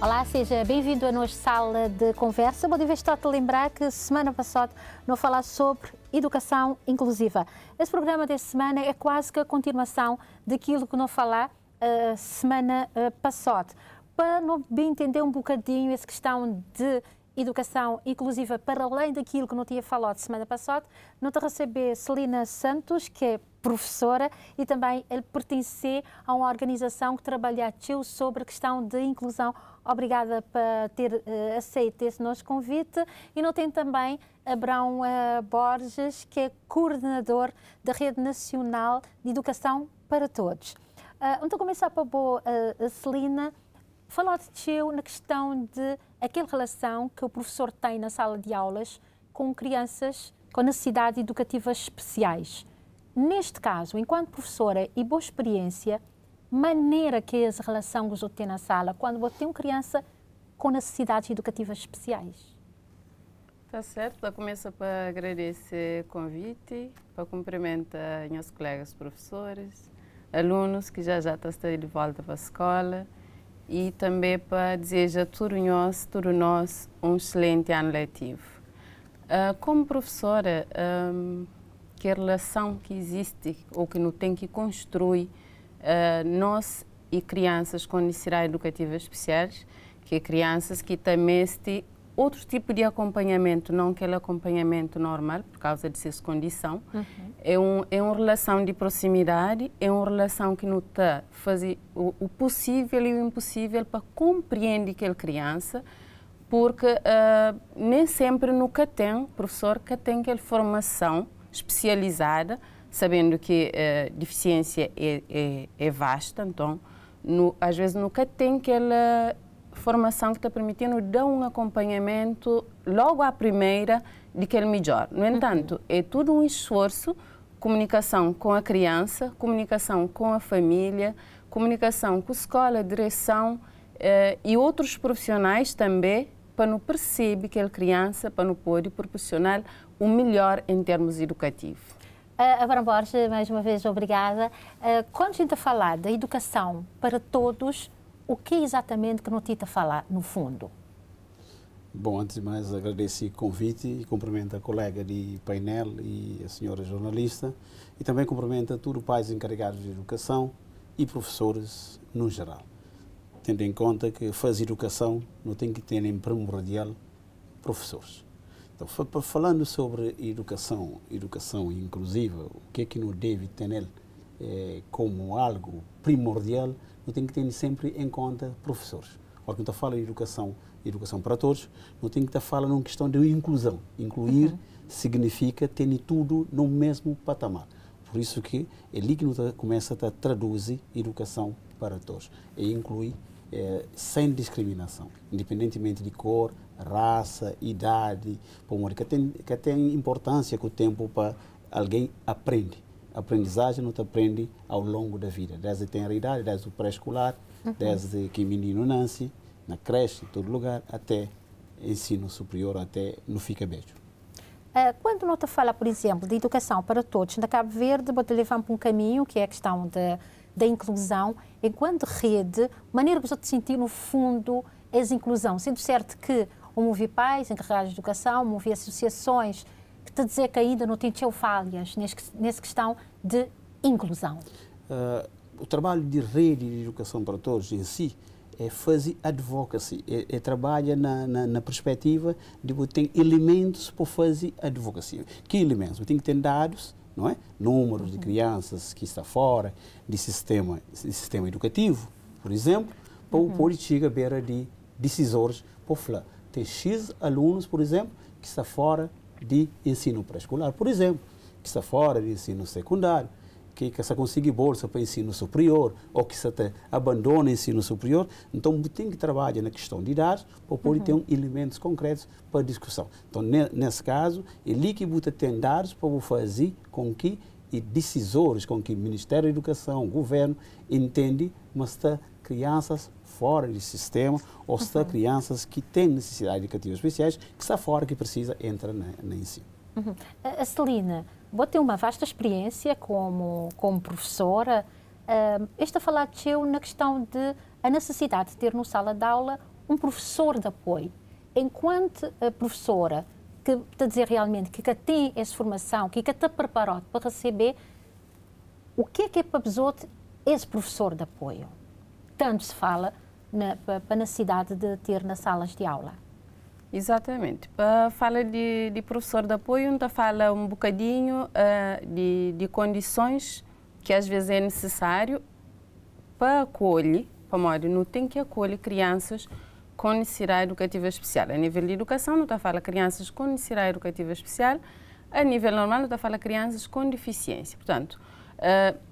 Olá, seja bem-vindo à nossa sala de conversa. Vou estar-te a lembrar que semana passada não falar sobre educação inclusiva. Esse programa desta semana é quase que a continuação daquilo que não falar semana passada. Para não bem entender um bocadinho essa questão de educação inclusiva para além daquilo que não tinha falado semana passada, não te receber Celina Santos, que é professora e também ele pertence a uma organização que trabalha sobre a questão de inclusão. Obrigada por ter aceito esse nosso convite. E não tem também Abrão Borges, que é coordenador da Rede Nacional de Educação para Todos. Então, começar para a Celina, falar de teu na questão de aquela relação que o professor tem na sala de aulas com crianças com necessidades educativas especiais. Neste caso, enquanto professora e boa experiência, maneira que essa relação que você tem na sala quando você tem uma criança com necessidades educativas especiais? Tá certo, eu começo para agradecer o convite, para cumprimentar meus colegas professores, alunos que já estão de volta para a escola e também para desejar a todos nós um excelente ano letivo. Como professora, que relação que existe ou que não tem que construir nós e crianças com necessidades educativas especiais, que é crianças que também têm outro tipo de acompanhamento, não aquele acompanhamento normal, por causa de sua condição. É uma relação de proximidade, é uma relação que não está fazer o possível e o impossível para compreender aquela criança, porque nem sempre nunca tem, professor, que tem aquela formação especializada, sabendo que a deficiência é vasta, então, às vezes nunca tem aquela formação que está permitindo dar um acompanhamento logo à primeira de que é melhor. No entanto, é tudo um esforço, comunicação com a criança, comunicação com a família, comunicação com a escola, a direção e outros profissionais também, para não perceber que a criança, para não poder proporcionar o melhor em termos educativos. Abrão Borges, mais uma vez, obrigada. Quando a gente fala da educação para todos, o que é exatamente que não te está a falar, no fundo? Bom, antes de mais, agradeço o convite e cumprimento a colega de painel e a senhora jornalista e também cumprimento a todos os pais encarregados de educação e professores no geral. Tendo em conta que fazer educação não tem que ter em primordial professores. Então, falando sobre educação inclusiva, o que é que não deve ter nele como algo primordial, não tem que ter sempre em conta professores. Quando a gente fala em educação para todos, não tem que estar falando uma questão de inclusão. Incluir significa ter tudo no mesmo patamar. Por isso que é ali que começa a traduzir educação para todos. É incluir sem discriminação, independentemente de cor, raça, idade, que tem importância com o tempo para alguém aprende. A aprendizagem não te aprende ao longo da vida, desde a tenra-idade, desde o pré-escolar, desde que o menino nasce, na creche, em todo lugar, até ensino superior, até no fica beijo. Quando não te fala, por exemplo, de educação para todos, na Cabo Verde, vou-te levar para um caminho que é a questão da inclusão, enquanto rede, maneira que você te sentir, no fundo, essa inclusão. Sendo certo que o Movi Pais, encarregados de educação, Movi associações, que te dizer que ainda não tem falhas nessa questão de inclusão. O trabalho de rede de educação para todos em si é fazer advocacy, trabalha na perspectiva de ter elementos para fazer advocacy. Que elementos? Tem que ter dados, não é? Números de crianças que estão fora do sistema educativo, por exemplo, para o poder chegar à beira de decisores para falar. Tem X alunos, por exemplo, que estão fora de ensino pré-escolar, por exemplo, que está fora de ensino secundário, que se consegue bolsa para ensino superior ou que se abandona o ensino superior. Então, tem que trabalhar na questão de idades para poder ter elementos concretos para a discussão. Então, nesse caso, é ali que você tem dados para fazer com que decisores, com que o Ministério da Educação, o governo, entende, mas está crianças fora do sistema ou está crianças que têm necessidades educativas especiais, que está fora, que precisa entrar na ensino. A Celina, vou ter uma vasta experiência como professora. Esta falar de eu na questão de a necessidade de ter no sala de aula um professor de apoio, enquanto professora, que está a dizer realmente que tem essa formação, que está preparado para receber, o que é para besote esse professor de apoio? Tanto se fala para a necessidade de ter nas salas de aula. Exatamente. Para falar de professor de apoio, então fala um bocadinho de condições que às vezes é necessário para acolher, para modo, não tem que acolher crianças com necessidade educativa especial. A nível de educação, não está a falar crianças com necessidade educativa especial. A nível normal, não está a falar crianças com deficiência. Portanto,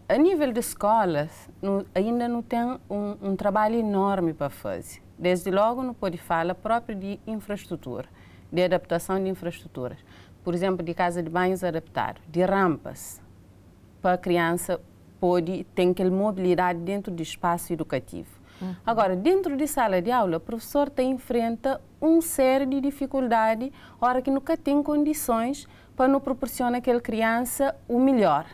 a nível de escolas, ainda não tem um trabalho enorme para fazer. Desde logo, não pode falar próprio de infraestrutura, de adaptação de infraestruturas. Por exemplo, de casa de banhos adaptado, de rampas, para a criança tem aquela mobilidade dentro do espaço educativo. Agora, dentro de sala de aula, o professor enfrenta uma série de dificuldades, hora que nunca tem condições para não proporcionar àquela criança o melhor,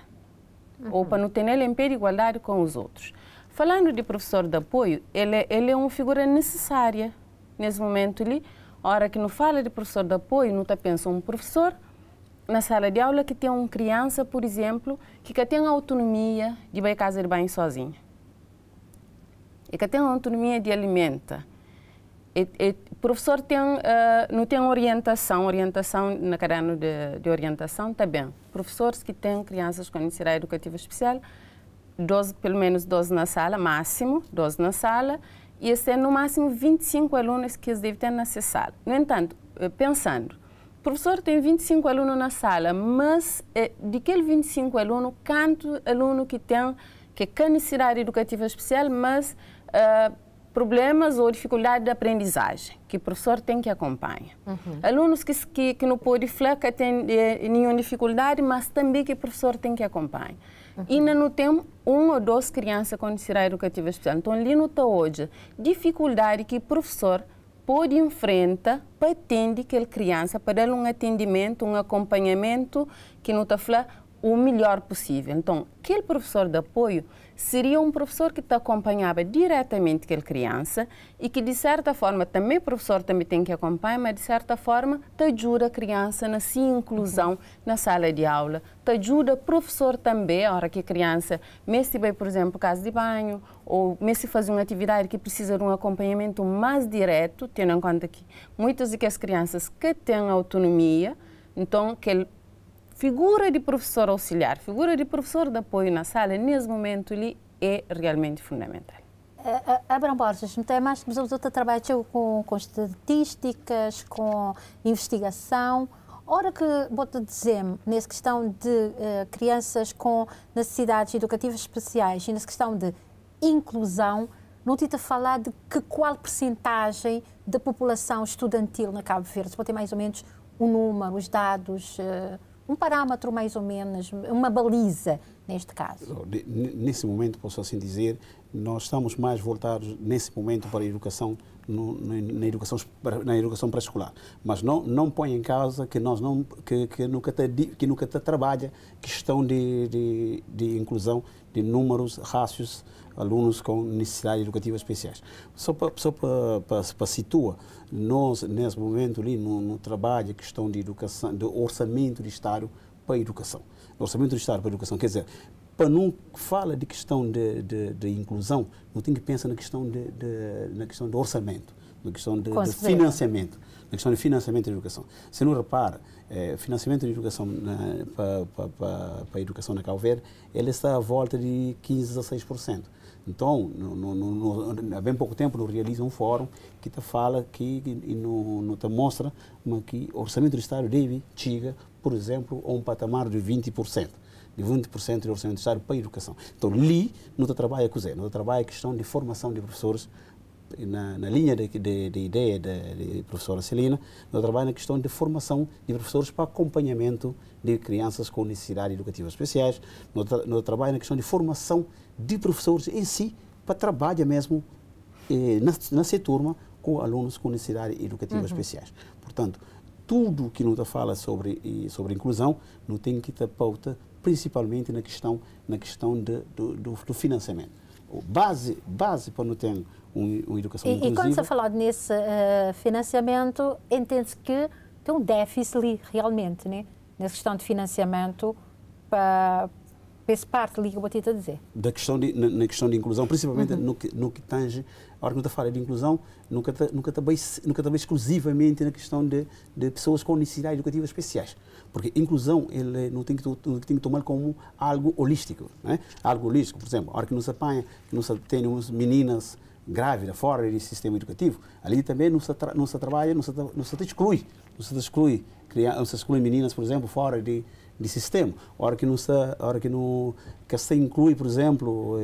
ou para não ter ela em pé de igualdade com os outros. Falando de professor de apoio, ele é uma figura necessária nesse momento ali. Hora que não fala de professor de apoio, não está pensando um professor na sala de aula que tem uma criança, por exemplo, que tem autonomia de ir à casa de banho sozinha. E que tem autonomia de alimenta. O professor não tem orientação na caderno de orientação, está bem. Professores que têm crianças com necessidade educativa especial, pelo menos 12 na sala, máximo 12 na sala, e esse no máximo 25 alunos que eles devem ter nessa sala. No entanto, pensando, o professor tem 25 alunos na sala, mas de aqueles 25 alunos, quanto aluno que tem necessidade educativa especial, mas problemas ou dificuldade de aprendizagem, que o professor tem que acompanhar. Alunos que não podem falar que têm nenhuma dificuldade, mas também que o professor tem que acompanhar. E ainda não tem uma ou duas crianças com necessidade educativa especial. Então, ali não está hoje dificuldade que o professor pode enfrentar para atender aquela criança, para dar um atendimento, um acompanhamento que não está falando o melhor possível. Então, aquele professor de apoio seria um professor que te acompanhava diretamente aquela criança e que, de certa forma, também o professor também tem que acompanhar, mas, de certa forma, te ajuda a criança na sua inclusão na sala de aula, te ajuda o professor também, a hora que a criança, mesmo se vai, por exemplo, casa de banho, ou mesmo se faz uma atividade que precisa de um acompanhamento mais direto, tendo em conta que muitas das crianças que têm autonomia, então, que figura de professor auxiliar, figura de professor de apoio na sala, nesse momento, ali é realmente fundamental. Abrão Borges, não tem mais que você trabalha com estatísticas, com investigação. Ora que vou te dizer, nessa questão de crianças com necessidades educativas especiais e nessa questão de inclusão, não te falar de qual percentagem da população estudantil na Cabo Verde? Você pode ter mais ou menos um número, os dados, um parâmetro mais ou menos, uma baliza neste caso? Nesse momento, posso assim dizer, nós estamos mais voltados nesse momento para a educação, na educação pré-escolar. Mas não põe em causa que nós nunca trabalha questão de inclusão de números, rácios, alunos com necessidades educativas especiais. Só para situar, nós, nesse momento, ali no trabalho, questão de educação, do orçamento de Estado para a educação. Orçamento de Estado para a educação, quer dizer, para não falar de questão de inclusão, não tem que pensar na questão de orçamento, na questão de financiamento, na questão de financiamento da educação. Se não repara, financiamento de educação para a educação na Cabo Verde, ele está à volta de 15% a 16%. Então, há bem pouco tempo, não realiza um fórum que te fala e não te mostra que o orçamento do Estado deve chegar, por exemplo, a um patamar de 20%. De 20% do orçamento do Estado para a educação. Então, ali, não trabalha com isso. Não trabalha a questão de formação de professores, na linha de ideia da professora Celina, não trabalha na questão de formação de professores para acompanhamento de crianças com necessidades educativas especiais, não trabalha na questão de formação de professores em si, para trabalhar mesmo na sua turma com alunos com necessidades educativas especiais. Portanto, tudo que não fala sobre inclusão, não tem que ter pauta principalmente na questão do financiamento. Base para não ter uma educação inclusiva. E quando se fala nesse financiamento, entende-se que tem um déficit ali, realmente, né? Nessa questão de financiamento para essa parte ali que eu vou te dizer. Na questão de inclusão, principalmente no que tange, a hora que eu falo de inclusão, nunca está bem exclusivamente na questão de pessoas com necessidades educativas especiais. Porque inclusão, ele não tem que tomar como algo holístico. Né? Algo holístico, por exemplo, a hora que nos apanha, que nós temos meninas grávidas fora do sistema educativo, ali também não se trabalha, não se exclui meninas, por exemplo, fora de sistema. A hora que se inclui, por exemplo,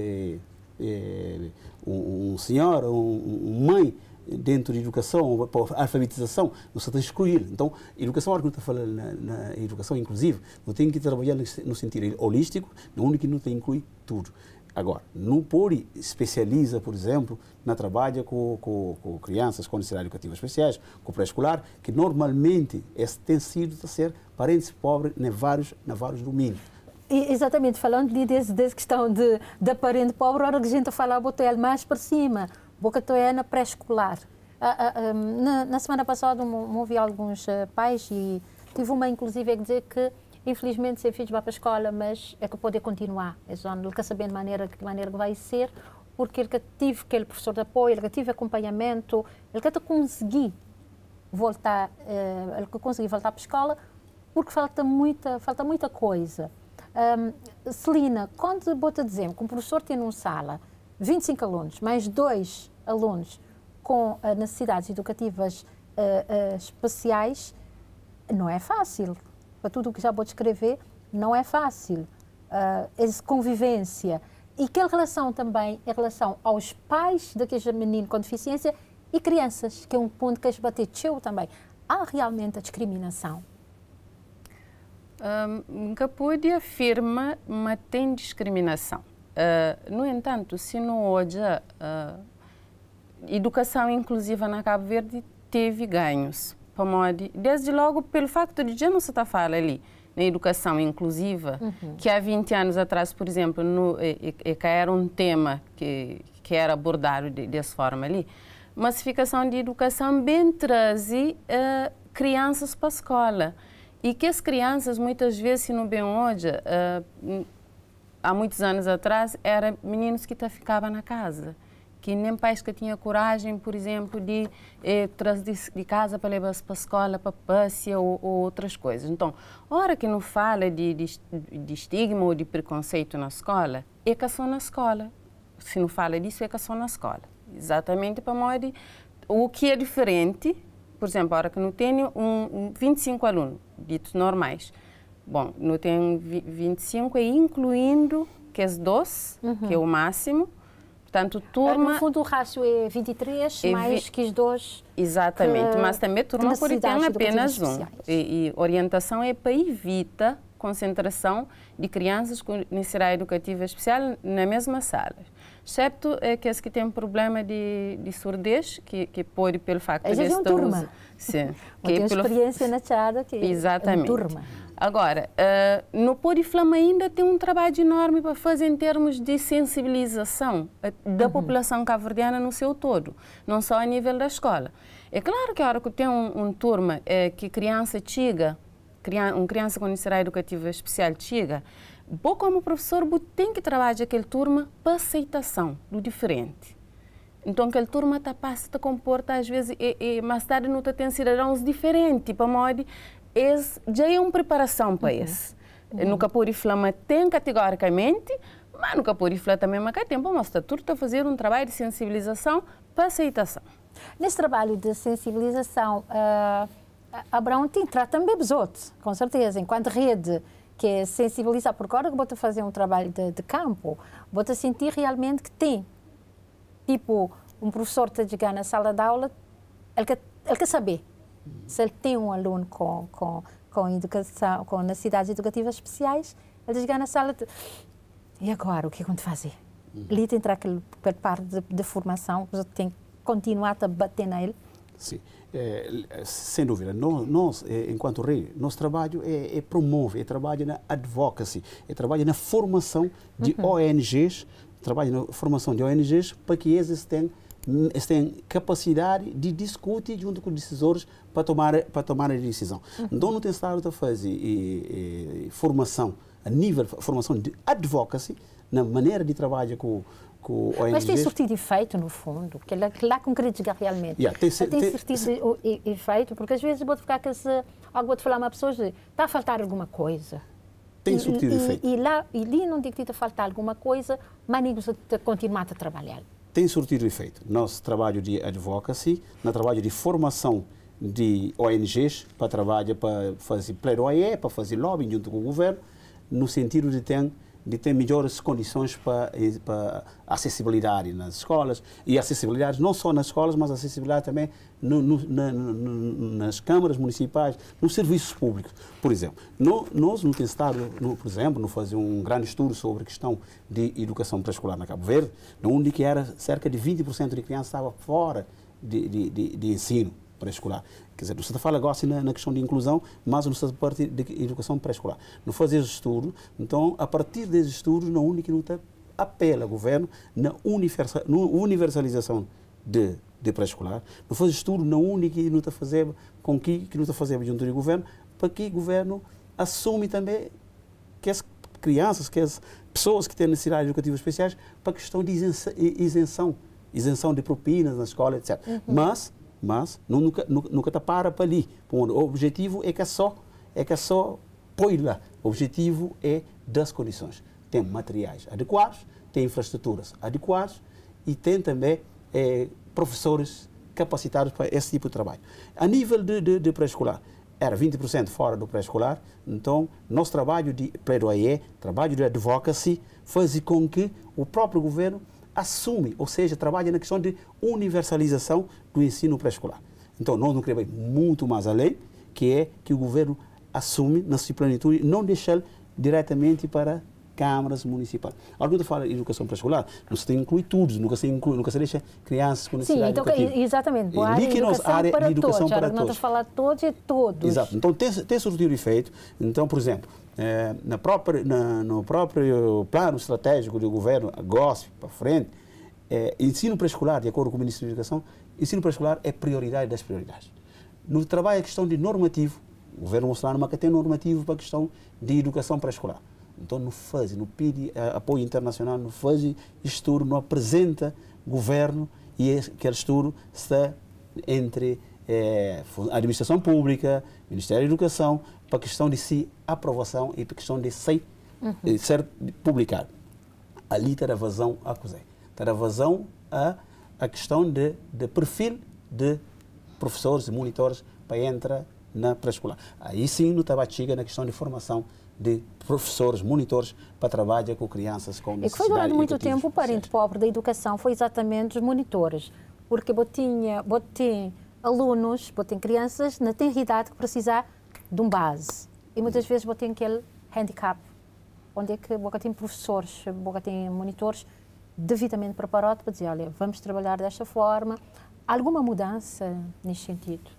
um senhor, uma mãe dentro de educação, alfabetização, não se está a excluir. Então, educação, a hora que está falando na educação inclusiva, não tem que trabalhar no sentido holístico, no único que não tem que incluir tudo. Agora, não pode especializa, por exemplo, na trabalha com crianças com necessidades educativas especiais, com pré-escolar, que normalmente tem sido a ser parentes pobres em vários domínios. E, exatamente, falando dessa questão de parente pobre, a hora que a gente fala, botou ele mais para cima, boca é na pré-escolar. Na semana passada, ouvi alguns pais e tive uma, inclusive, a dizer que infelizmente, seu filho vai para a escola, mas é que pode continuar. Ele quer saber de que maneira que vai ser, porque ele tive aquele professor de apoio, ele tive acompanhamento, ele quer conseguir voltar, para a escola, porque falta muita coisa. Celina, quando vou-te dizer que um professor tem numa sala 25 alunos, mais 2 alunos com necessidades educativas especiais, não é fácil. Para tudo o que já vou descrever, não é fácil. Essa convivência. E que relação também em relação aos pais daqueles meninos com deficiência e crianças, que é um ponto que a gente bateu também. Há realmente a discriminação? Nunca pude afirmar, mas tem discriminação. No entanto, se não hoje educação inclusiva na Cabo Verde teve ganhos. Desde logo, pelo facto de já não se estar falando ali na educação inclusiva, que há 20 anos atrás, por exemplo, que era um tema que era abordado dessa forma ali, massificação de educação bem trazia crianças para a escola. E que as crianças, muitas vezes, se não bem hoje, há muitos anos atrás, eram meninos que ficavam na casa. Que nem pais que tinham coragem, por exemplo, de trazer de casa para levar para a escola, para passear ou outras coisas. Então, a hora que não fala de estigma ou de preconceito na escola, é que só na escola. Se não fala disso, é que só na escola. Exatamente para modo o que é diferente, por exemplo, a hora que não tenho 25 alunos, ditos normais. Bom, não tenho 25, incluindo que as 12, que é o máximo. Portanto, turma... No fundo, o rácio é 23, mais que os 2... Exatamente, mas também turma por ter apenas um. E orientação é para evitar concentração de crianças com necessidade educativa especial na mesma sala. Excepto aqueles que têm problema de surdez, que pode, pelo facto de estar turma. Sim. Que tem experiência na chada, que exatamente. É turma. Agora, no Podiflama ainda tem um trabalho enorme para fazer em termos de sensibilização da população cabo-verdiana no seu todo, não só a nível da escola. É claro que a hora que tem um turma que criança chega, uma criança com necessidade educativa especial chega, bom, como professor, tem que trabalhar aquele turma para aceitação do diferente. Então, aquele turma passa a comporta, às vezes, mais tarde não tem cidadãos diferentes, para modo já é uma preparação para isso. No Capuriflama tem categoricamente, mas no Capuriflama também mas tem para mostrar tudo a fazer um trabalho de sensibilização para aceitação. Nesse trabalho de sensibilização, Abraão trata também os outros, com certeza, enquanto rede que é sensibilizar, porque agora que vou fazer um trabalho de campo, vou sentir realmente que tem, tipo, um professor que chegar na sala de aula, ele quer saber se ele tem um aluno com educação, com necessidades educativas especiais, ele chegar na sala e agora o que é que eu tenho fazer? Ali tem aquela parte de formação, você tem que continuar a bater nele. Sim, sem dúvida. Nós, enquanto rede, nosso trabalho é promover, é trabalho na advocacy, é trabalho na formação de ONGs, trabalho na formação de ONGs para que eles tenham eles têm capacidade de discutir junto com os decisores para tomar a decisão. Então, não tem estado a fazer formação, a nível de formação de advocacy, na maneira de trabalhar com ONGs. Mas tem surtido efeito, no fundo, porque lá concretiza realmente. Tem surtido efeito, porque às vezes pode ficar que algo pode falar a uma pessoa, está a faltar alguma coisa. Tem surtido efeito. E ali não tem que te faltar alguma coisa, mas nem você continuar a trabalhar. Tem surtido efeito. Nosso trabalho de advocacy, no trabalho de formação de ONGs, para trabalhar, para fazer pledoyer, para fazer lobbying junto com o governo, no sentido de ter melhores condições para acessibilidade nas escolas, e acessibilidade não só nas escolas, mas acessibilidade também nas câmaras municipais, nos serviços públicos. Por exemplo, nós no estado, por exemplo, fazer um grande estudo sobre a questão de educação pré-escolar na Cabo Verde, onde que era cerca de 20% de crianças estavam fora de ensino pré-escolar. Quer dizer, não se fala agora assim na questão de inclusão, mas não se parte de educação pré-escolar. Não fazer esse estudo, então, a partir desses estudos, não único que não apela ao governo na universalização de pré-escolar, não faz estudo, não único que não está fazendo com que não está fazendo junto do governo, para que o governo assume também que as crianças, que as pessoas que têm necessidades educativas especiais, para a questão de isenção de propinas na escola, etc. Mas nunca para ali. O objetivo é que é só põe lá. O objetivo é das condições. Tem materiais adequados, tem infraestruturas adequadas e tem também professores capacitados para esse tipo de trabalho. A nível de pré-escolar, era 20% fora do pré-escolar, então nosso trabalho de pledoyer, trabalho de advocacy, faz com que o próprio governo assume, ou seja, trabalha na questão de universalização do ensino pré-escolar. Então, nós não queremos muito mais além, que é que o governo assume na sua plenitude, não deixar diretamente para câmaras municipais. Quando fala de educação pré-escolar, não se tem que incluir tudo, nunca se deixa crianças com necessidade educativa. Exatamente. Boa área de educação para todos. Não está a falar todos e todos. Exato. Então, tem surtido efeito. Então, por exemplo, no próprio plano estratégico do governo, a GOSP, para frente, ensino pré-escolar, de acordo com o Ministro da Educação, ensino pré-escolar é prioridade das prioridades. No trabalho, a questão de normativo, o governo mostrar uma tem normativo para a questão de educação pré-escolar. Então, não pede apoio internacional, não faz estudo, não apresenta governo, e aquele estudo está entre a administração pública, Ministério da Educação, para a questão de aprovação e para a questão de ser publicado. Ali está a vazão a cozer. Está a vazão a questão de perfil de professores e monitores para entrar na pré-escolar. Aí sim, não estava chega na questão de formação de professores, monitores, para trabalhar com crianças com necessidade. E que foi durante muito tempo o parente pobre da educação foi exatamente os monitores, porque tinha alunos, crianças na tenra idade que precisam de base. E muitas vezes tem aquele handicap, onde é que tem professores, tem monitores devidamente preparados para dizer, olha, vamos trabalhar desta forma. Alguma mudança neste sentido?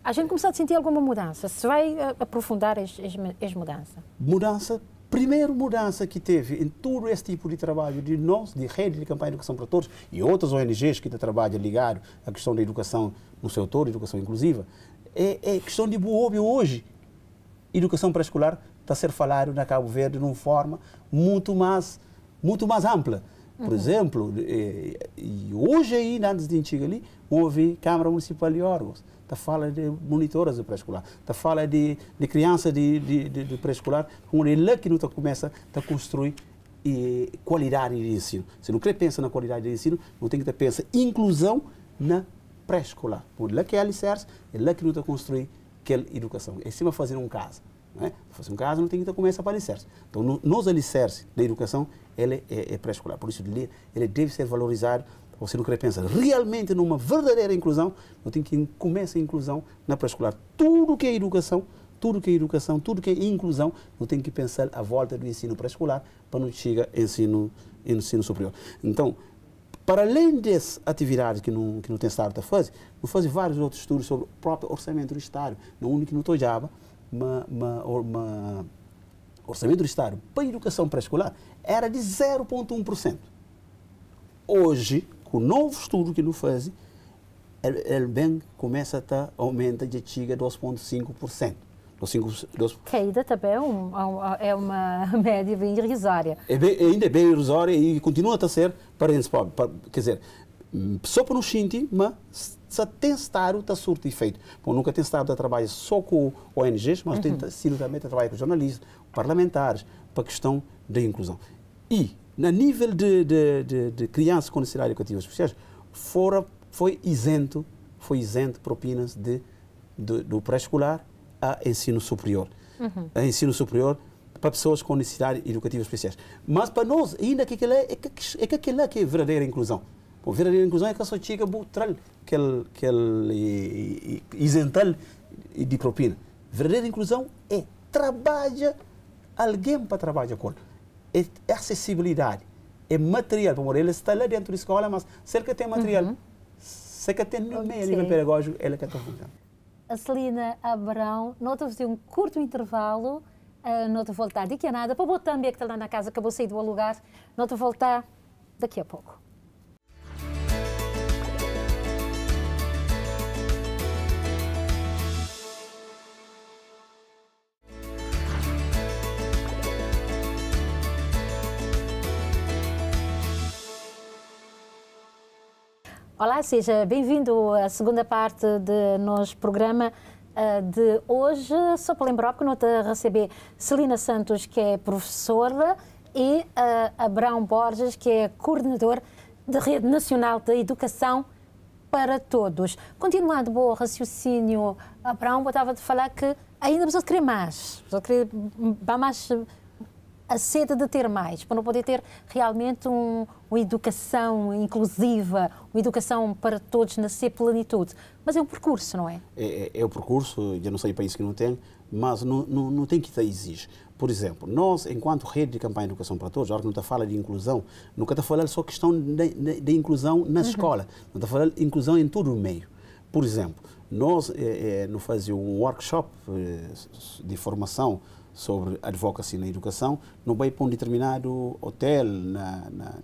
A gente começou a sentir alguma mudança? Se vai aprofundar as mudanças? Primeira mudança que teve em todo esse tipo de trabalho de nós, de rede de campanha de educação para todos e outras ONGs que trabalham ligado à questão da educação no seu todo, educação inclusiva, é questão de óbvio hoje. Educação pré-escolar está a ser falado na Cabo Verde de uma forma muito mais ampla. Por exemplo, e hoje ainda, antes de chegar ali, houve Câmara Municipal de órgãos, está a falar de monitoras de pré-escolar, está a falar de crianças de pré-escolar, onde é lá que não começa a construir qualidade de ensino. Se não quer pensar na qualidade de ensino, não tem que pensar inclusão na pré-escolar. Por lá que é alicerce, é lá que não está construir aquela educação. É cima fazer um caso. Não é? Fazer um caso não tem que começar para alicerce. Então, nos alicerces da educação, ele é pré-escolar. Por isso, ele deve ser valorizado. Você não quer pensar realmente numa verdadeira inclusão, não tem que começar a inclusão na pré-escolar. Tudo que é educação, tudo que é inclusão, não tem que pensar à volta do ensino pré-escolar para não chegar ao ensino superior. Então, para além dessas atividades que não tem Estado a fazer, não faz vários outros estudos sobre o próprio orçamento do Estado. Não único que não estou já, orçamento do Estado para a educação pré-escolar era de 0,1%. Hoje, o novo estudo que nos faz, ele bem começa a aumentar de chega 2,5%. Que ainda também é uma média bem irrisória. Ainda é bem irrisória e continua a ser para esse pobre. Quer dizer, só para nos sentir, mas se tem estado a surtir efeito. Bom, nunca tem estado a trabalhar só com ONGs, mas tem sido também a trabalhar com jornalistas, parlamentares, para a questão da inclusão. E, no nível de crianças com necessidades educativas especiais, foi isento propinas do pré-escolar a ensino superior. A ensino superior para pessoas com necessidades educativas especiais. Mas para nós, ainda que aquilo é que é verdadeira inclusão. A verdadeira inclusão é que só chega a botar aquele isental de propina. Verdadeira inclusão é trabalhar alguém para trabalhar com ele. É acessibilidade, é material. Ele está lá dentro da escola, mas se ele tem material, se ele tem no meio a nível pedagógico, ele que está funcionando. A Celina Abrão, nós vamos fazer um curto intervalo, nós vamos voltar daqui a nada, para o também que está lá na casa, acabou de sair do lugar, nós vamos voltar daqui a pouco. Olá, seja bem-vindo à segunda parte do nosso programa de hoje. Só para lembrar que nós estamos a receber Celina Santos, que é professora, e Abrão Borges, que é coordenador da Rede Nacional de Educação para Todos. Continuando o raciocínio, Abrão, eu estava a falar que ainda precisa querer mais, precisa querer mais a sede de ter mais, para não poder ter realmente uma educação inclusiva, uma educação para todos na sua plenitude. Mas é um percurso, não é? É o percurso, eu não sei país que não tem, mas não tem que te exigir. Por exemplo, nós, enquanto rede de campanha de educação para todos, a hora que não está falando de inclusão, nunca está falando só questão de inclusão na escola, não está falando de inclusão em todo o meio. Por exemplo, nós fazíamos um workshop de formação sobre advocacy na educação, não vai para um determinado hotel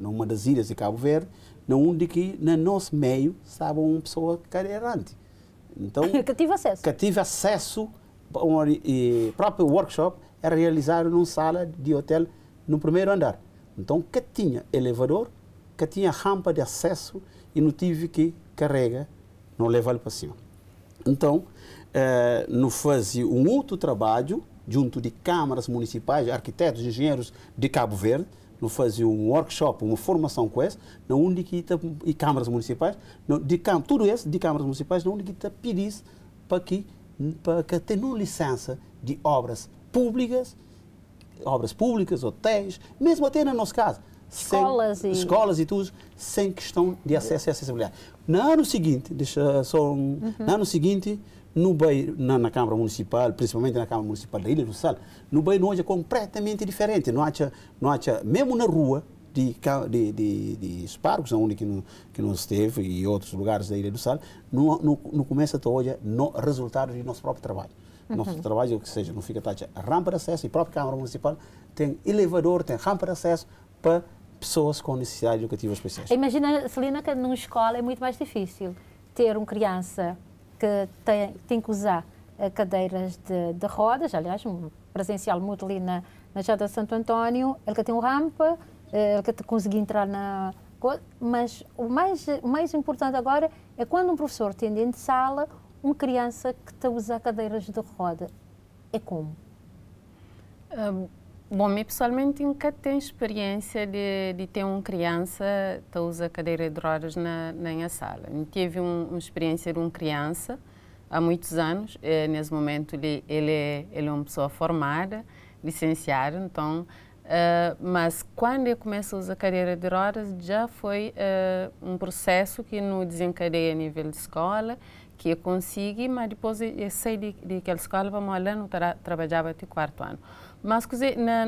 numa das ilhas de Cabo Verde, onde que no nosso meio estava uma pessoa cadeirante. Então, que tive acesso e próprio workshop era realizado numa sala de hotel no primeiro andar. Então, que tinha elevador, que tinha rampa de acesso e não tive que carregar, não levá-lo para cima. Então, não fazia um outro trabalho junto de câmaras municipais, arquitetos, engenheiros de Cabo Verde, não fazia um workshop, uma formação com esse, onde que e câmaras municipais, tudo isso de câmaras municipais, onde que te pedisse para que tenham licença de obras públicas, hotéis, mesmo até no nosso caso, escolas e tudo, sem questão de acesso e acessibilidade. No ano seguinte, no ano seguinte, na Câmara Municipal, principalmente na Câmara Municipal da Ilha do Sal, no Beio é completamente diferente. Não há, mesmo na rua de Espargos, onde que não esteve, e outros lugares da Ilha do Sal, não começa a olhar no resultado do nosso próprio trabalho. Nosso trabalho, ou seja, não fica a rampa de acesso, e a própria Câmara Municipal tem elevador, tem rampa de acesso para pessoas com necessidades educativas especiais. Imagina, Celina, que numa escola é muito mais difícil ter uma criança que tem que usar cadeiras de rodas, aliás, um presencial muito ali na Jada Santo António, ele que tem uma rampa, ele que conseguir entrar na... Mas o mais importante agora é quando um professor tem dentro de sala uma criança que está a usar cadeiras de roda. É como? Bom, eu pessoalmente nunca tenho experiência de ter uma criança que usa cadeira de rodas na minha sala. Eu tive uma experiência de uma criança há muitos anos. Nesse momento ele é uma pessoa formada, licenciada, então, mas quando eu começo a usar cadeira de rodas já foi um processo que não desencadeia a nível de escola, que eu consigo, mas depois eu saí daquela escola, vamos lá, não trabalhava até o quarto ano. Mas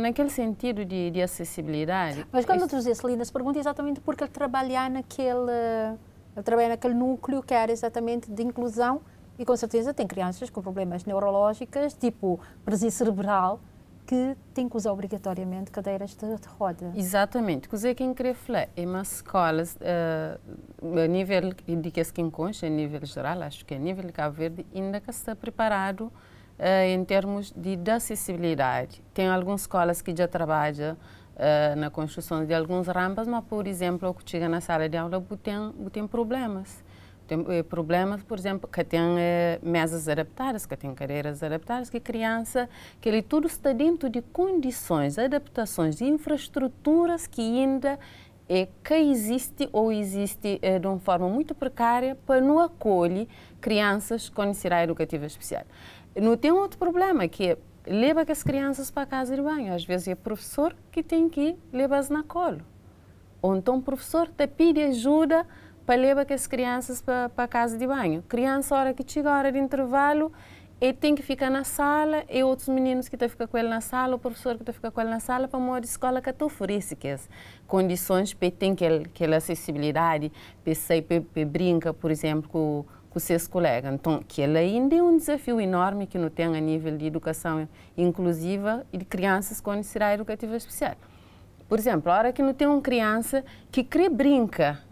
naquele sentido de acessibilidade... Mas quando tu dizes, Celina, se pergunta exatamente porque ele trabalha naquele núcleo que era exatamente de inclusão e com certeza tem crianças com problemas neurológicos, tipo paralisia cerebral, que tem que usar obrigatoriamente cadeiras de roda. Exatamente. O que eu queria falar é umas escolas, a nível de que se encontra, a nível geral, acho que a nível de Cabo Verde, ainda que está preparado em termos de acessibilidade. Tem algumas escolas que já trabalham na construção de algumas rampas, mas, por exemplo, o que chega na sala de aula tem problemas. Tem problemas, por exemplo, que tem mesas adaptadas, que tem cadeiras adaptadas, que criança, que ele tudo está dentro de condições, adaptações, infraestruturas que ainda que existe ou existe de uma forma muito precária para não acolher crianças com necessidade educativa especial. Não tem outro problema, que é leva as crianças para a casa de banho. Às vezes é o professor que tem que levar-as na colo. Ou então o professor te pede ajuda para levar as crianças para a casa de banho. Criança, a hora que chega a hora de intervalo, ele tem que ficar na sala, e outros meninos que ficam com ele na sala, o professor que fica com ele na sala, para uma escola que oferece que as condições para ter aquela acessibilidade, para sair, para brincar, por exemplo, com os seus colegas. Então, que ele ainda é um desafio enorme que não tem a nível de educação inclusiva e de crianças com necessidade educativa especial. Por exemplo, a hora que não tem uma criança que quer brincar,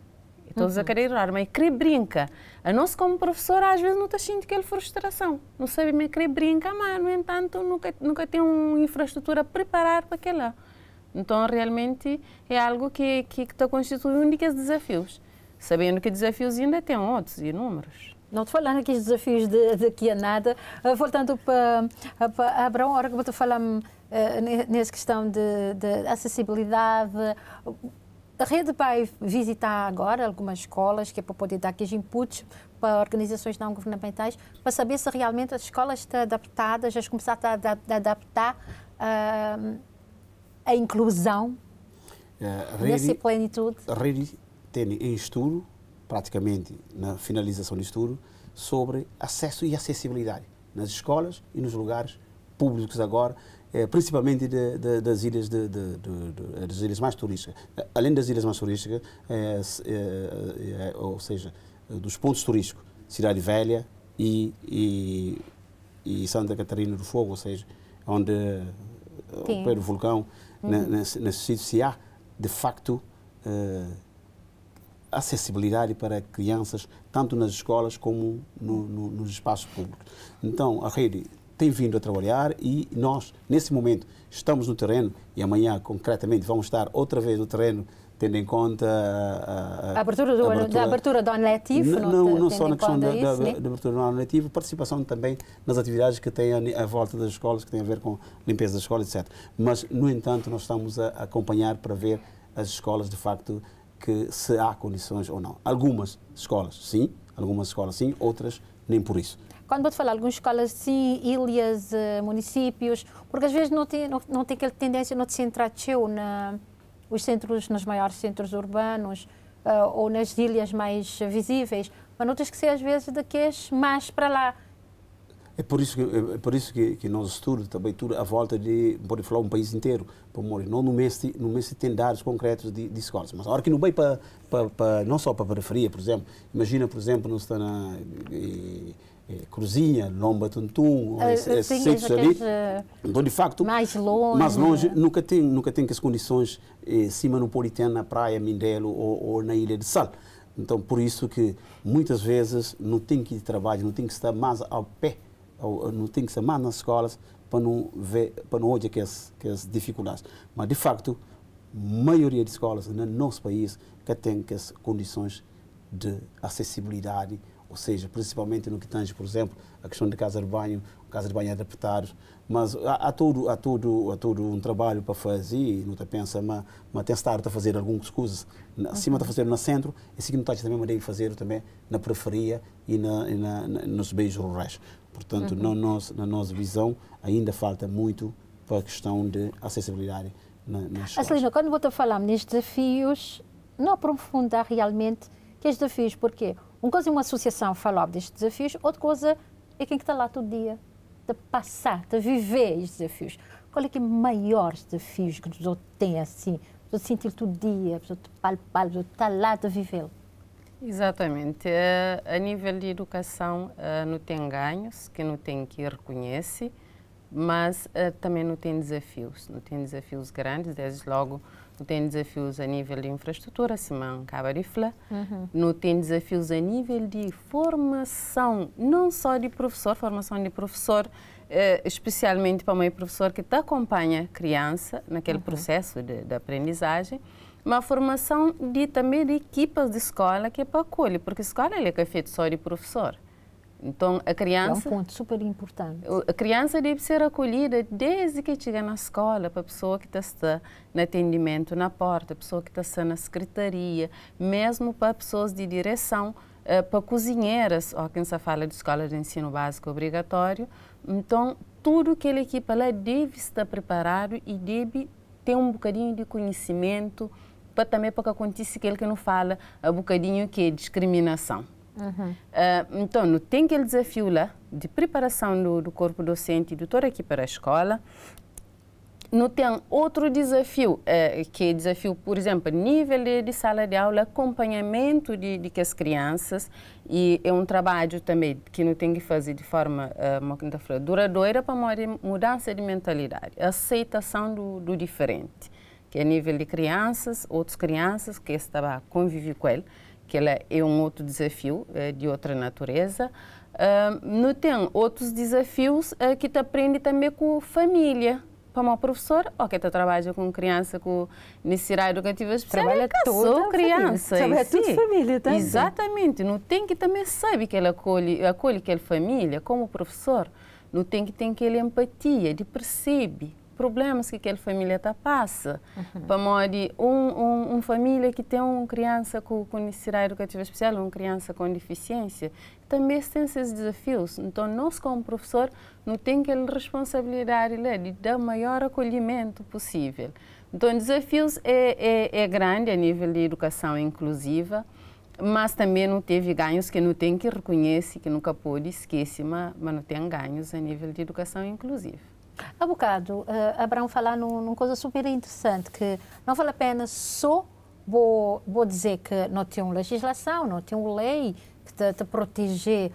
todos a querer orar, mas querer brincar. A nós, como professora, às vezes não está sentindo aquela frustração. Não sabe mais querer brincar, mas, no entanto, nunca tem uma infraestrutura preparada para aquilo. Então, realmente, é algo que está constituindo um dos desafios. Sabendo que desafios ainda tem outros, inúmeros. Não te falando aqui os desafios daqui a nada, voltando para Abraão, a hora que você fala nessa questão de acessibilidade, a rede vai visitar agora algumas escolas, que é para poder dar aqueles inputs para organizações não governamentais, para saber se realmente as escolas estão adaptadas, já começaram a adaptar a inclusão nessa plenitude. A rede tem em estudo, praticamente na finalização do estudo, sobre acesso e acessibilidade nas escolas e nos lugares públicos agora, principalmente das ilhas mais turísticas. Além das ilhas mais turísticas, ou seja, dos pontos turísticos, Cidade Velha e Santa Catarina do Fogo, ou seja, onde o pé do vulcão, nesse sítio, se há, de facto, acessibilidade para crianças, tanto nas escolas como nos espaços públicos. Então, a rede tem vindo a trabalhar e nós, nesse momento, estamos no terreno e amanhã, concretamente, vamos estar outra vez no terreno, tendo em conta a abertura do ano letivo. Não só na questão da abertura do ano letivo, participação também nas atividades que têm à volta das escolas, que têm a ver com limpeza das escolas, etc. Mas, no entanto, nós estamos a acompanhar para ver as escolas, de facto, que se há condições ou não. Algumas escolas sim, outras nem por isso. Quando vou falar algumas escolas sim, ilhas, municípios, porque às vezes não tem aquela tendência de se centrar nos maiores centros urbanos ou nas ilhas mais visíveis, mas notas que ser às vezes daqueles mais para lá. É por isso que nós estudamos também tudo à volta de, pode falar, um país inteiro, não no mês tem dados concretos de escolas, mas a hora que não vai não só para a periferia, por exemplo, imagina, por exemplo, não está na Cruzinha, Lomba Tuntum, esses sítios ali, então, de facto, mais longe nunca tem as condições cima no Politeno, na praia, Mindelo ou na Ilha de Sal. Então, por isso que muitas vezes não tem que ir trabalho, não tem que estar mais ao pé, não tem que ser mais nas escolas para não olhar aquelas dificuldades. Mas, de facto, a maioria de escolas no nosso país que tem as condições de acessibilidade, ou seja, principalmente no que tange, por exemplo, a questão de casa de banho adaptados, mas há todo um trabalho para fazer, não te pensa, mas tem estar a fazer algumas coisas, acima de fazer no centro, e assim que não está também deve fazer também na periferia e nos meios rurais. Portanto, na nossa visão, ainda falta muito para a questão de acessibilidade nas escolas. Celina, quando você falar nestes desafios, não aprofundar realmente que estes desafios, porque uma coisa é uma associação falar destes desafios, outra coisa é quem está lá todo dia, de passar, de viver estes desafios. Qual é que é o maior desafio que você tem assim, você sentir todo dia, você palpar, você está lá de viver? Exatamente. A nível de educação, não tem ganhos, que não tem que reconhecer. mas também não tem desafios. Não tem desafios grandes, desde logo não tem desafios a nível de infraestrutura, se man acaba de falar. Não tem desafios a nível de formação, não só de professor, formação de professor, especialmente para o professor que te acompanha a criança naquele processo de aprendizagem, mas a formação também de equipas de escola que é para acolher, porque a escola é que é feita só de professor. Então, a criança... É um ponto super importante. A criança deve ser acolhida desde que chega na escola, para a pessoa que está no atendimento na porta, a pessoa que está na secretaria, mesmo para pessoas de direção, para cozinheiras, ou quem se fala de escola de ensino básico obrigatório. Então, tudo aquela equipa lá deve estar preparado e deve ter um bocadinho de conhecimento, para também para que aconteça aquilo que não fala, um bocadinho que é discriminação. Então, não tem aquele desafio lá de preparação do corpo docente e de toda a equipa da escola. Não tem outro desafio, que é desafio, por exemplo, nível de sala de aula, acompanhamento de que as crianças, e é um trabalho também que não tem que fazer de forma duradoura para uma mudança de mentalidade, aceitação do diferente, que é nível de crianças, outras crianças que estava a conviver com ele, que ela é um outro desafio de outra natureza. Não tem outros desafios que te aprende também com a família. Para uma professora, ou que trabalha com criança com necessidade educativa especial, trabalha toda criança. Trabalha toda a família também. Exatamente. Não tem que também saber que ela acolhe aquela família como professor. Não tem que ter aquela empatia de perceber problemas que aquela família passa. Para modo uma família que tem uma criança com necessidade educativa especial, uma criança com deficiência, também tem esses desafios. Então, nós como professor, não tem aquela responsabilidade de dar o maior acolhimento possível. Então, desafios é grande a nível de educação inclusiva, mas também não teve ganhos que não tem que reconhecer, que nunca pode esquecer, mas não tem ganhos a nível de educação inclusiva. Há bocado, Abraão falar numa coisa super interessante, que não vale a pena só vou dizer que não tem uma legislação, não tem uma lei que te proteger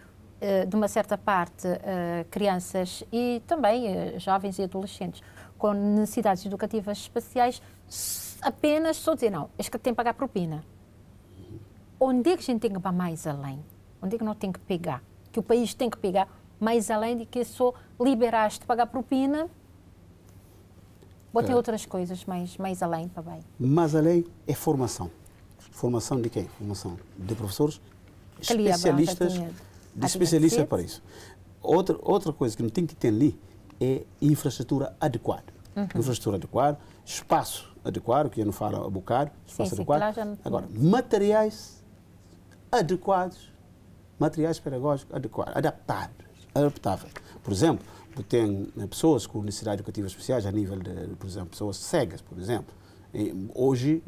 de uma certa parte crianças e também jovens e adolescentes com necessidades educativas especiais, apenas só dizer, não, é que tem que pagar propina. Onde é que a gente tem que ir mais além? Onde é que não tem que pegar? Que o país tem que pegar mais além de que só liberaste de pagar propina, botem outras coisas mais além também. Mais além é formação. Formação de quem? Formação de professores especialistas, para isso. Outra coisa que não tem que ter ali é infraestrutura adequada. Infraestrutura adequada, espaço adequado, que eu não falo há bocado, espaço adequado. Agora, materiais adequados, materiais pedagógicos adequados, adaptável. Por exemplo, tem pessoas com necessidades educativas especiais a nível de, por exemplo, pessoas cegas, por exemplo. Hoje,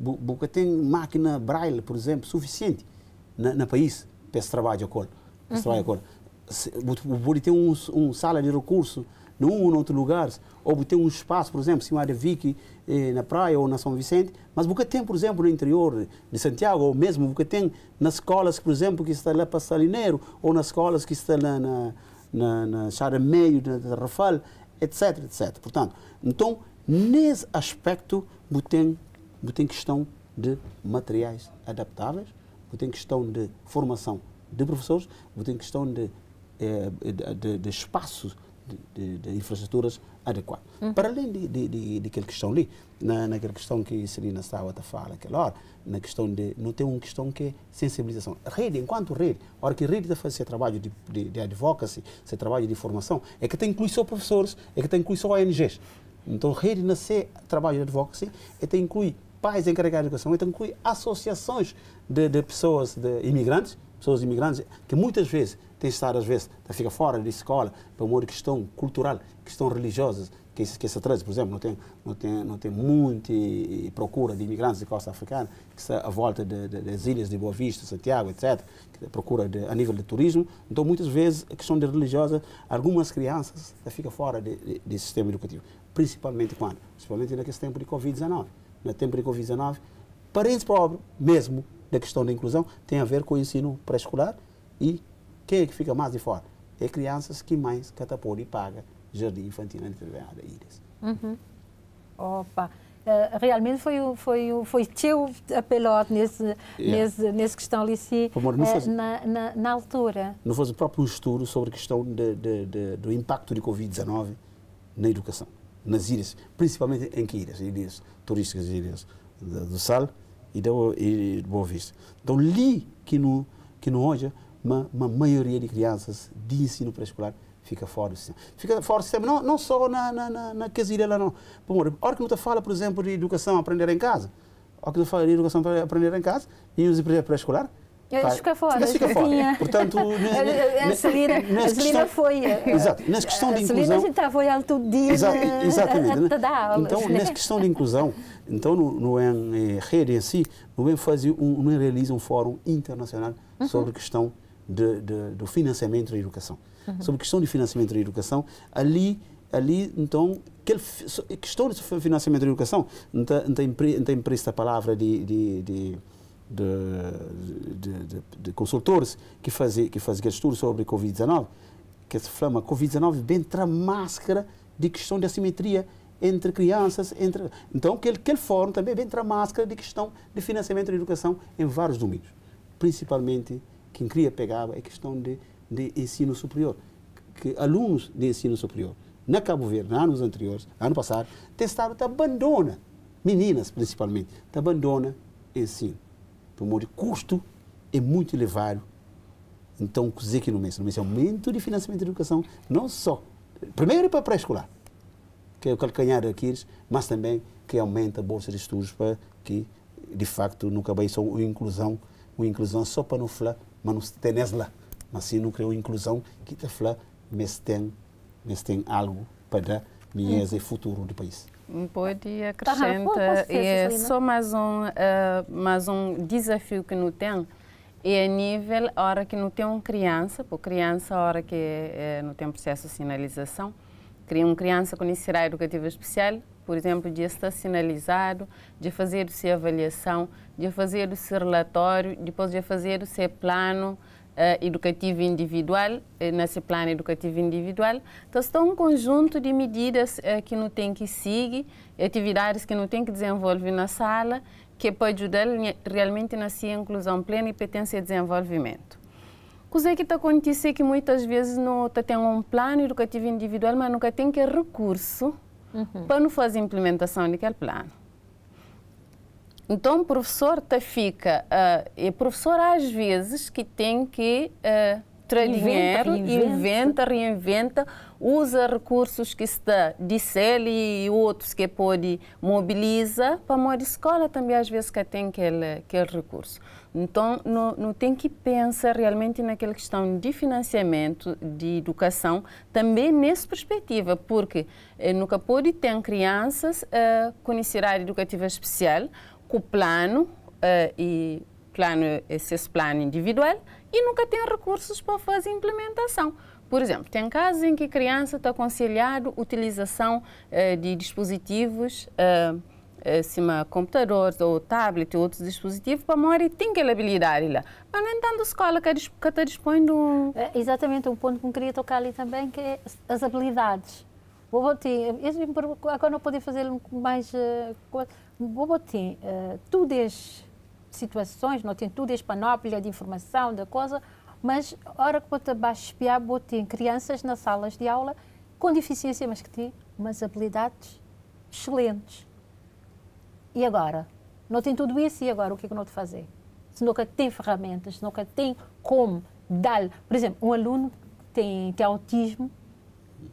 tem máquina braille, por exemplo, suficiente no país para esse trabalho agora. Pode ter sala de recurso num ou outro lugar, ou ter um espaço, por exemplo, cima de Vicky, na praia ou na São Vicente, mas tem, por exemplo, no interior de Santiago, ou mesmo tem nas escolas, por exemplo, que está lá para Salineiro, ou nas escolas que estão na Chara Meio, na Rafael, etc, etc. Portanto, então, nesse aspecto, tem questão de materiais adaptáveis, tem questão de formação de professores, tem questão de espaços, de infraestruturas adequadas. Para além daquela questão ali, naquela questão que Celina estava a falar naquela hora, na questão de não ter uma questão que é sensibilização. A rede, enquanto rede, a hora que a rede está fazendo esse trabalho de advocacy, esse trabalho de formação, é que tem que incluir só professores, é que tem que incluir só ONGs. Então, a rede nascer trabalho de advocacy, é que tem que incluir pais encarregados de educação, é que tem que incluir associações de pessoas imigrantes que muitas vezes têm estado, às vezes, a ficar fora da escola por uma questão cultural, questão religiosa, que se atrasa, por exemplo, não tem muita procura de imigrantes de costa africana, que está à volta das ilhas de Boa Vista, Santiago, etc., que procura a nível de turismo. Então, muitas vezes, a questão de religiosa, algumas crianças ficam fora desse sistema educativo, principalmente quando? Principalmente naquele tempo de Covid-19. No tempo de Covid-19, parentes próprios, mesmo, da questão da inclusão, tem a ver com o ensino pré-escolar e quem é que fica mais de fora? É crianças que mães que podem pagar Jardim Infantil Intervenada Ilhas. Opa! Realmente foi teu apelado nessa questão ali, na altura. Não faz o próprio estudo sobre a questão do impacto de Covid-19 na educação, nas ilhas, principalmente em que ilhas? Ilhas turísticas, ilhas do Sal e de Boa Vista. Então, ali que não hoje, uma maioria de crianças de ensino pré-escolar fica fora do sistema. Fica fora do sistema, não só na casilha lá, não. Bom, a hora que você fala, por exemplo, de educação aprender em casa, a hora que você fala de educação aprender em casa, e os pré-escolar, fica fora. Fica fora. Portanto, a Celina foi. Exato. Nessa questão de inclusão. A Celina foi alto dia. Exatamente. Então, nessa questão de inclusão, então, não é rede em si, não é fazer não realiza um fórum internacional sobre a questão do financiamento da educação. Sobre a questão de financiamento da educação, ali então, a questão do financiamento da educação, não tem preço a palavra de consultores que fazem estudo sobre Covid-19, que se chama Covid-19 bem tra máscara de questão de assimetria entre crianças, então aquele fórum também bem tra máscara de questão de financiamento da educação em vários domínios, principalmente quem queria pegar a questão de ensino superior, que alunos de ensino superior na Cabo Verde, anos anteriores, ano passado, testaram, abandona, meninas principalmente, abandona ensino. Por modo de custo é muito elevado. Então, dizer que no mês aumento de financiamento da educação, não só, primeiro para pré-escolar, que é o calcanhar daqueles, mas também que aumenta a bolsa de estudos para que, de facto, nunca vai ser uma inclusão só para não falar, mas não tem lá, mas sim não criou inclusão que te fala, mas tem algo para dar o futuro do país. Pode acrescentar, é só mais um desafio que não tem, é a nível, a hora que não tem uma criança, por criança, a hora que não tem processo de sinalização, uma criança com necessidade educativa especial, por exemplo, de estar sinalizado, de fazer o seu avaliação, de fazer o seu relatório, depois de fazer o seu plano educativo individual, nesse plano educativo individual. Então, estão um conjunto de medidas que não tem que seguir, atividades que não tem que desenvolver na sala, que pode ajudar realmente na sua inclusão plena e pertence a desenvolvimento. Coisa que está acontecendo é que muitas vezes não tem um plano educativo individual, mas nunca tem que recurso para não fazer a implementação daquele plano. Então, o professor fica, e o professor às vezes que tem que ter dinheiro, reinventa, usa recursos que está de CEL e outros que pode mobiliza para a escola também às vezes que tem aquele recurso. Então, não tem que pensar realmente naquela questão de financiamento de educação também nessa perspectiva, porque nunca pode ter crianças com necessidade educativa especial, com plano esse plano individual e nunca tem recursos para fazer implementação. Por exemplo, tem casos em que a criança está aconselhado a utilização de dispositivos, computadores ou tablet ou outros dispositivos para a tem aquela habilidade lá. Mas não entanto a escola que está dispõe de um... Exatamente, um ponto que eu queria tocar ali também, que é as habilidades. Agora não poder fazer mais... tudo as situações, não tem tudo as panóplia de informação, da coisa, mas a hora que você vai espiar, tem crianças nas salas de aula com deficiência, mas que têm umas habilidades excelentes. E agora? Não tem tudo isso e agora o que é que não te fazer? Se nunca tem ferramentas, se nunca tem como dar... Por exemplo, um aluno que tem autismo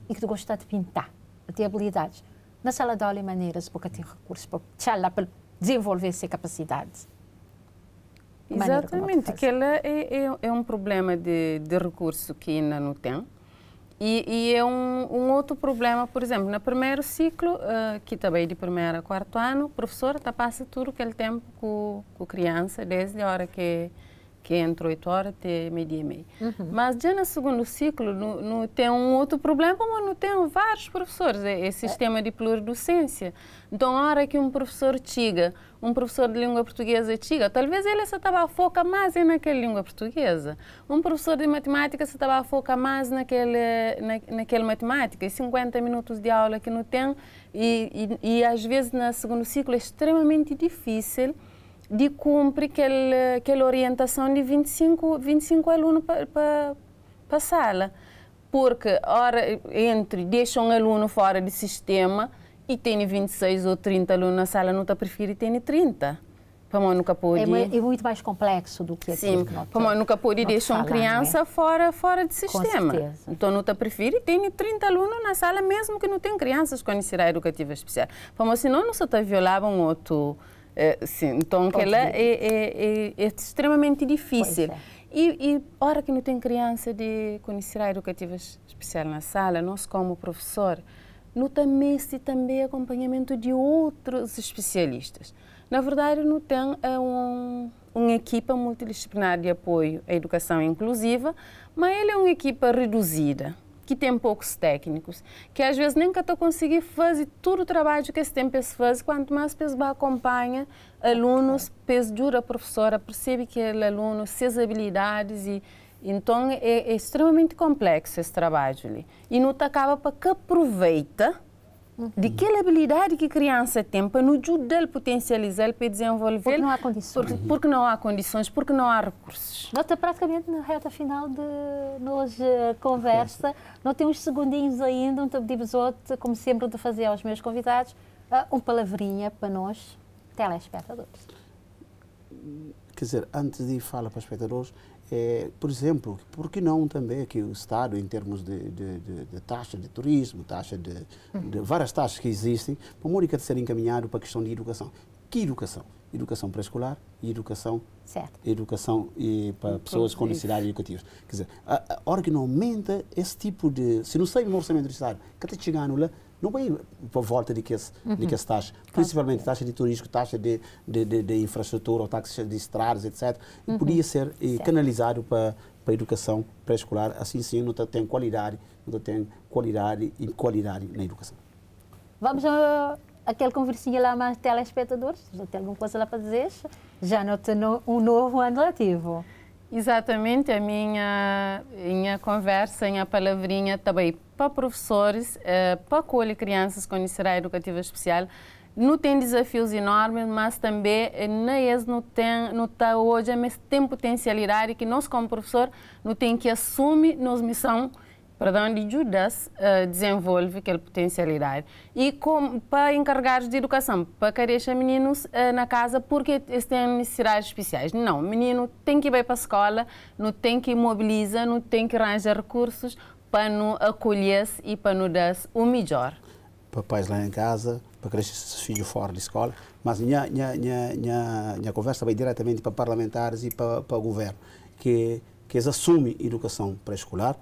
e que gosta de pintar, tem habilidades. Na sala de aula e maneiras, porque tem recursos para desenvolver essa capacidade. Exatamente, que ela é um problema de recurso que ainda não tem. E é um outro problema, por exemplo, no primeiro ciclo, que também de primeiro a quarto ano, o professor passa todo aquele tempo com a criança, desde a hora que que é entre 8 horas até meio-dia e meio. Mas já no segundo ciclo não tem um outro problema, como não tem vários professores, é sistema de pluridocência. Então, a hora que um professor chega, um professor de língua portuguesa chega, talvez ele se estava a focar mais naquela língua portuguesa. Um professor de matemática se estava a focar mais naquela matemática. E 50 minutos de aula que não tem, e às vezes no segundo ciclo é extremamente difícil de cumprir aquela orientação de 25 alunos para a sala. Porque, ora, deixa um aluno fora do sistema e tem 26 ou 30 alunos na sala, não prefere ter 30. Para nunca pode... É muito mais complexo do que aquilo que para nunca pode deixar uma criança fora do sistema. Então, não prefere ter 30 alunos na sala, mesmo que não tenha crianças com necessidade educativa especial. Para senão, não se está violando um outro... sim, então, ela é extremamente difícil. E hora que não tem criança com necessidade educativa especial na sala, nós como professor, não temos também acompanhamento de outros especialistas. Na verdade, não tem uma equipa multidisciplinar de apoio à educação inclusiva, mas ele é uma equipa reduzida, que tem poucos técnicos, que às vezes nem está conseguindo fazer todo o trabalho que esse tempo se faz, quanto mais pessoas acompanha alunos, jura a professora, percebe que o aluno, suas habilidades, e então é extremamente complexo esse trabalho ali. E não acaba para que aproveita de aquela habilidade que a criança tem para nos ajudar a potencializar, para desenvolver. Porque não há condições. Porque não há condições, porque não há recursos. Nós estamos praticamente na reta final de nossa conversa. Não temos segundinhos ainda, então pedimos outro, como sempre, de fazer aos meus convidados, uma palavrinha para nós, telespectadores. Quer dizer, antes de falar para os espectadores, por exemplo, por que não também que o Estado, em termos de taxa de turismo, taxa de várias taxas que existem, para a única de ser encaminhado para a questão de educação. Que educação? Educação pré-escolar e educação para pessoas com necessidades educativas. Quer dizer, a hora que não aumenta esse tipo de... Se não sai no orçamento do Estado, que está chegando lá, não vai para volta de que as taxas, principalmente taxa de turismo, taxa de infraestrutura, ou taxas de estradas, etc. E podia ser canalizado para a educação pré-escolar, assim sim não tem qualidade na educação. Vamos a aquela conversinha lá mais telespectadores, já tem alguma coisa lá para dizer? Já não tem um novo ano letivo. Exatamente, a minha conversa, a minha palavrinha também para professores, para acolher crianças com necessidade educativa especial. Não tem desafios enormes, mas também não está hoje, mas tem potencialidade que nós como professor não tem que assumir nossa missão de ajudas a desenvolver aquela potencialidade. E para encarregados de educação, para deixar meninos na casa porque eles têm necessidades especiais. Não, o menino tem que ir para a escola, não tem que mobilizar, não tem que arranjar recursos para nos acolher e para nos dar o melhor. Papais lá em casa, para crescer esses filhos fora da escola, mas minha conversa vai diretamente para parlamentares e para o governo, que eles assumem a educação pré-escolar,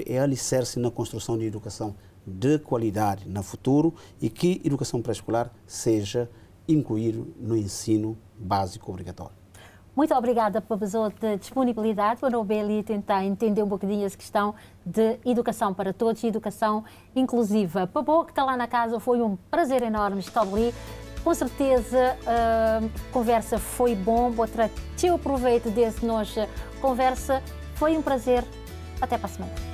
é alicerce na construção de educação de qualidade no futuro e que a educação pré-escolar seja incluída no ensino básico obrigatório. Muito obrigada pela sua disponibilidade para ali tentar entender um bocadinho essa questão de educação para todos, educação inclusiva. Para o que está lá na casa, foi um prazer enorme estar ali. Com certeza a conversa foi bom, outra teu proveito desse nossa conversa. Foi um prazer. Até para a semana.